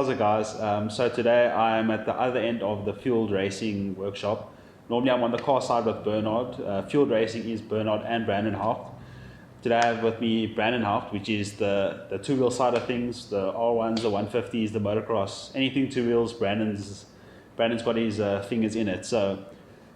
how's it guys? So today I'm at the other end of the field racing workshop. Normally I'm on the car side with Bernard. Field racing is Bernard and Brandon Haupt. Today I have with me Brandon Haupt, which is the two-wheel side of things, the R1s, the 150s, the motocross, anything two wheels, Brandon's got his fingers in it. So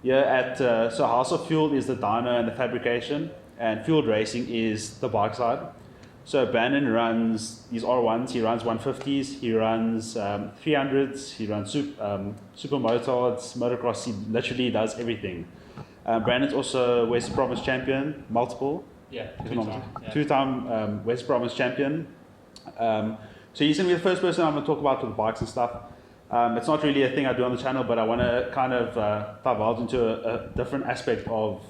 yeah, so House of Fuel is the dyno and the fabrication, and field racing is the bike side. So Brandon runs his R1s, he runs 150s, he runs 300s, he runs super motards, motocross, he literally does everything. Brandon's also West Province champion, multiple. Yeah, two-time West Province champion. So he's going to be the first person I'm going to talk about with bikes and stuff. It's not really a thing I do on the channel, but I want to kind of divulge into a different aspect of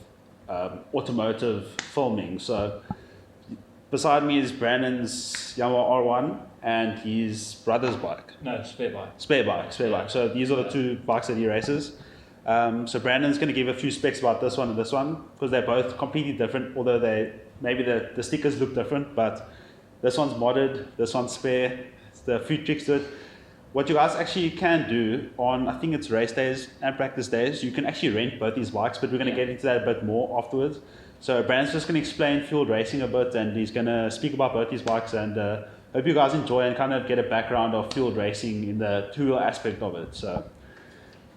automotive filming. So beside me is Brandon's Yamaha R1 and his brother's bike. No, spare bike. Spare bike. So these are the two bikes that he races. So Brandon's going to give a few specs about this one and this one, because they're both completely different, although maybe the stickers look different, but this one's modded, this one's spare, the few tricks to it. What you guys actually can do on, I think it's race days and practice days, you can actually rent both these bikes, but we're going to get into that a bit more afterwards. So Brandon's just going to explain field racing a bit, and he's going to speak about both these bikes, and hope you guys enjoy and kind of get a background of field racing in the two-wheel aspect of it. So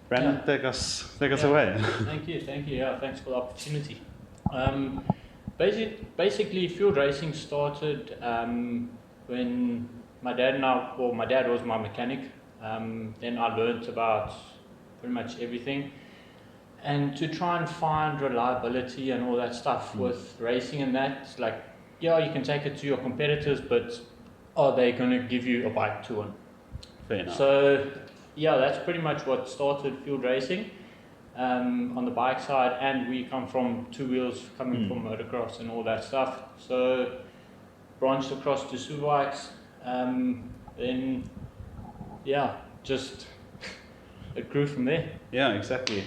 Brandon, take us away. Thank you. Yeah, thanks for the opportunity. Basically, field racing started when my dad was my mechanic. Then I learnt about pretty much everything. And to try and find reliability and all that stuff with racing and that, like, yeah, you can take it to your competitors, but are they going to give you a bike to win? Fair enough. So, yeah, that's pretty much what started field racing on the bike side, and we come from two wheels, coming from motocross and all that stuff. So, branched across to super bikes, then, yeah, just it grew from there. Yeah, exactly.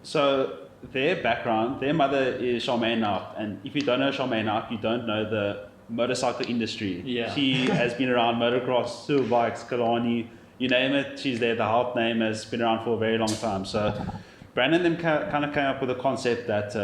So their background, their mother is Charmaine Haupt, and if you don't know Charmaine Haupt, you don't know the motorcycle industry. Yeah. She has been around motocross, super bikes, Killarney, you name it, she's there. The Haupt name has been around for a very long time. So Brandon then kind of came up with a concept that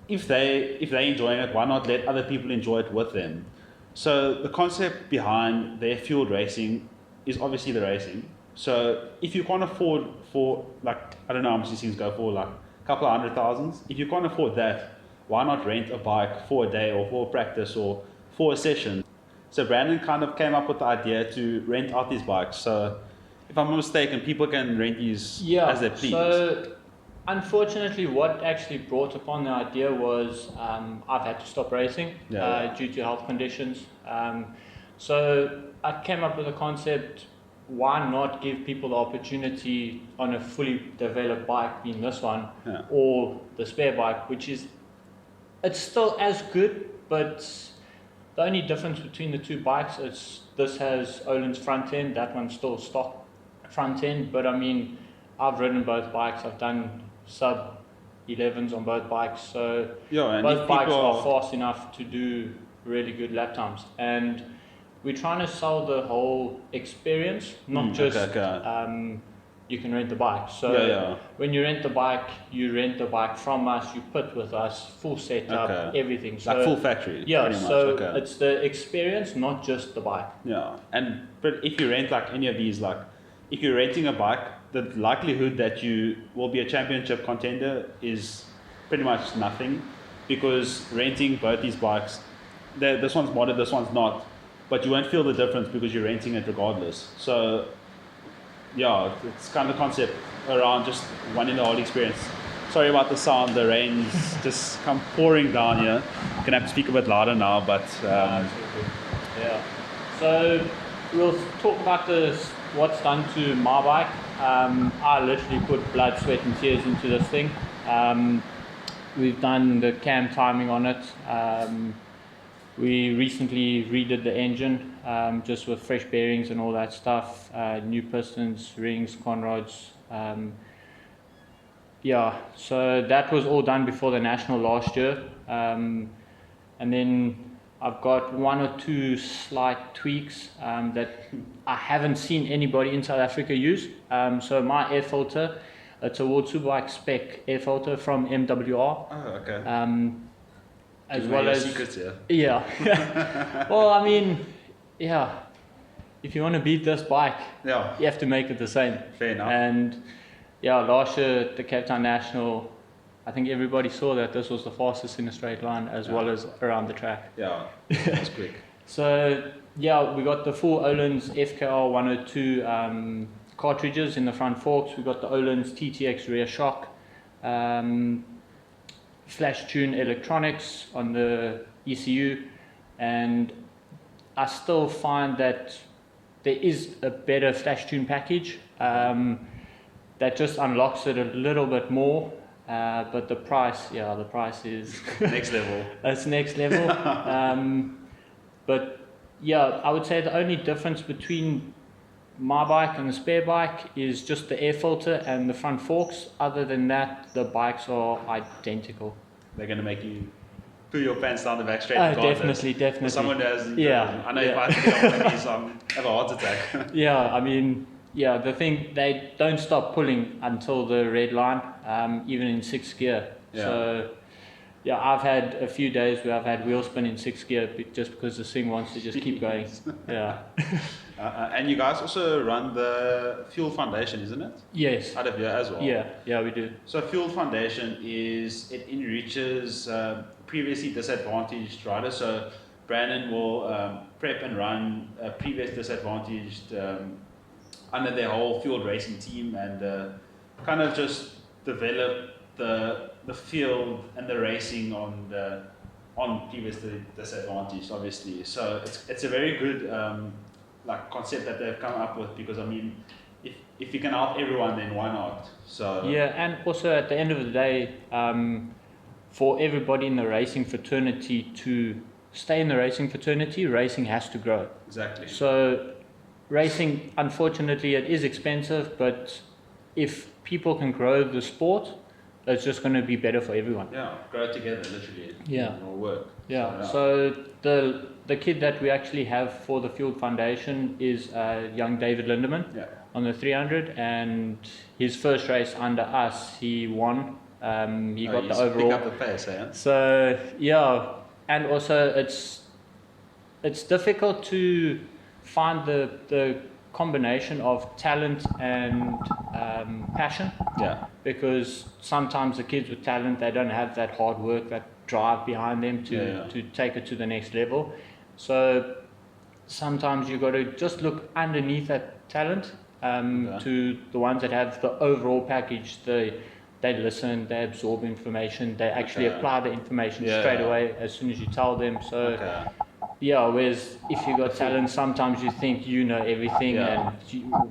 if they're enjoying it, why not let other people enjoy it with them? So the concept behind their field racing is obviously the racing. So if you can't afford for, like, I don't know how much these things go for, like a couple of $100,000, if you can't afford that, why not rent a bike for a day or for a practice or for a session? So Brandon kind of came up with the idea to rent out these bikes. So if I'm not mistaken, people can rent these as they please. So unfortunately, what actually brought upon the idea was I've had to stop racing due to health conditions. So I came up with a concept. Why not give people the opportunity on a fully developed bike, being this one, or the spare bike, which is, it's still as good, but the only difference between the two bikes is this has Olin's front end, that one's still stock front end. But I mean, I've ridden both bikes, I've done sub 11s on both bikes, so both bikes are fast enough to do really good lap times. And we're trying to sell the whole experience, not just you can rent the bike. So when you rent the bike from us, you put with us, full setup, everything. So, like full factory. Yeah, so it's the experience, not just the bike. Yeah, but if you rent like any of these, like if you're renting a bike, the likelihood that you will be a championship contender is pretty much nothing, because renting both these bikes, this one's modded, this one's not. But you won't feel the difference because you're renting it regardless. So, yeah, it's kind of the concept around just wanting the whole experience. Sorry about the sound, the rain's just come pouring down here. I'm going to have to speak a bit louder now, but... yeah. So, we'll talk about what's done to my bike. I literally put blood, sweat and tears into this thing. We've done the cam timing on it. We recently redid the engine, just with fresh bearings and all that stuff, new pistons, rings, conrods. So that was all done before the national last year. And then I've got one or two slight tweaks that I haven't seen anybody in South Africa use. So my air filter, it's a World Superbike spec air filter from MWR. Oh, okay. As well as secrets here. Yeah. Well, I mean, yeah. If you want to beat this bike, Yeah. you have to make it the same. Fair enough. And yeah, last year at the Cape Town National, I think everybody saw that this was the fastest in a straight line as well as around the track. Yeah, that's quick. So yeah, we got the full Öhlins FKR 102 cartridges in the front forks. We got the Öhlins TTX rear shock, flash tune electronics on the ECU, and I still find that there is a better flash tune package that just unlocks it a little bit more. But the price is Next level. It's next level. But yeah, I would say the only difference between my bike and the spare bike is just the air filter and the front forks. Other than that, the bikes are identical. They're going to make you pull your pants down the back straight. Definitely. For someone who has, Yeah. I know if I have to get on my knees, I have a heart attack. Yeah, I mean, yeah, the thing, they don't stop pulling until the red line, even in 6th gear. Yeah. So, yeah, I've had a few days where I've had wheel spin in 6th gear just because this thing wants to just keep going. Yeah. And you guys also run the Fuel Foundation, isn't it? Yes. Out of here as well. Yeah, we do. So Fuel Foundation it enriches previously disadvantaged riders. So Brandon will prep and run previous disadvantaged under their whole field racing team and kind of just develop the field and the racing on previous disadvantaged, obviously. So it's a very good concept that they've come up with, because I mean, if you can help everyone, then why not? So yeah, and also at the end of the day, for everybody in the racing fraternity to stay in the racing fraternity, racing has to grow. Exactly. So racing, unfortunately, it is expensive, but if people can grow the sport, it's just going to be better for everyone. Yeah, grow together, literally. Yeah. It'll work. Yeah. So the kid that we actually have for the Field Foundation is young David Lindemann on the 300, and his first race under us, he won. He got the overall. Pick up the pace, eh? So yeah, and also it's difficult to find the combination of talent and passion. Yeah. Because sometimes the kids with talent, they don't have that hard work, that drive behind them to take it to the next level. So sometimes you've got to just look underneath that talent to the ones that have the overall package. They listen, they absorb information, they actually apply the information straight away as soon as you tell them. So yeah, whereas if you got talent, sometimes you think you know everything and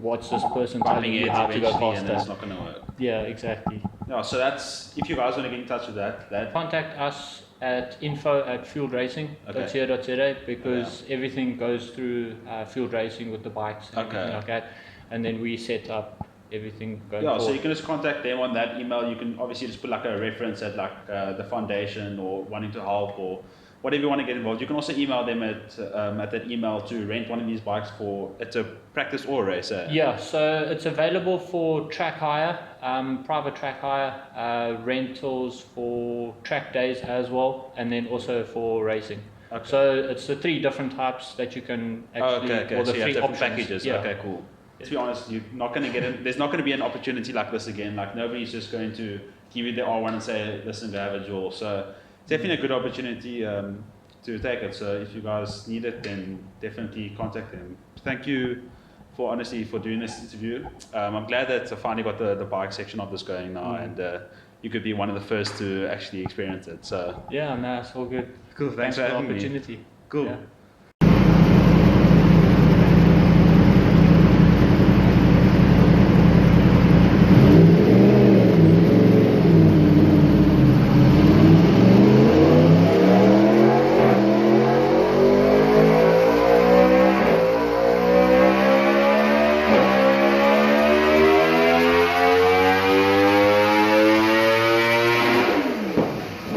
what's this person telling you how to go faster. It's not going to work. Yeah, exactly. Yeah, so that's, if you guys want to get in touch with that Contact us at info@fieldracing.co.za because everything goes through Field Racing with the bikes and everything like that. And then we set up everything going forward. So you can just contact them on that email. You can obviously just put like a reference at like the foundation or wanting to help or whatever you want to get involved. You can also email them at that email to rent one of these bikes it's a practice or a race. Yeah, so it's available for track hire, private track hire, rentals for track days as well, and then also for racing. Okay. So it's the 3 different types that you can actually, or the so 3 options. Packages. Yeah. Okay, cool. To be honest, you're not going to get it. There's not going to be an opportunity like this again. Like nobody's just going to give you the R1 and say, listen, go have a duel. So it's definitely a good opportunity to take it. So if you guys need it, then definitely contact them. Thank you for doing this interview. I'm glad that I finally got the bike section of this going now, and you could be one of the first to actually experience it. So yeah, no, it's all good. Cool. Thanks for the having opportunity. Me. Cool. Yeah.